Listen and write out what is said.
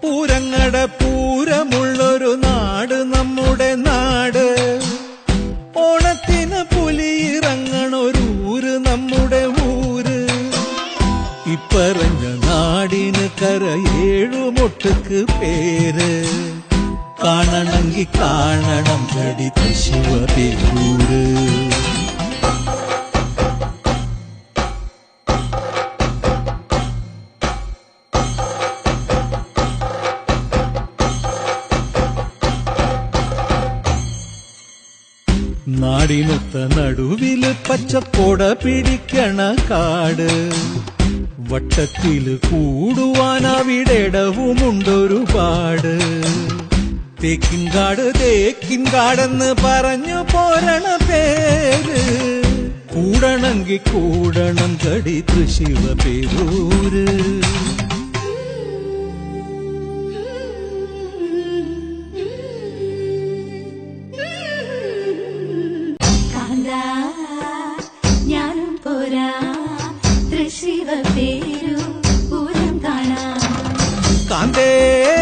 പൂരങ്ങട പൂരമുള്ളൊരു നാട് നമ്മുടെ നാട്. ഓണത്തിന് പുലിയിറങ്ങണൊരൂര് നമ്മുടെ ഊര്. ഇപ്പറഞ്ഞ നാടിന് കരയേഴുമൊട്ടുക്ക് പേര്. കാണണമെങ്കി കാണണം ഗടി ശിവപേരൂര്. നാടിനൊത്ത നടുവില് പച്ചക്കൊട പിടിക്കണ കാട്. വട്ടത്തില് കൂടുവാൻ അവിടെടവുമുണ്ടൊരുപാട്. തേക്കിൻകാട് തേക്കിൻകാടെന്ന് പറഞ്ഞു പോരണ പേര്. കൂടണമെങ്കി കൂടണം ഗടി ശിവപേരൂര്. ഞാനും പോരാ തൃശിവപേരു പൂരം കാണാം. കാന്തേ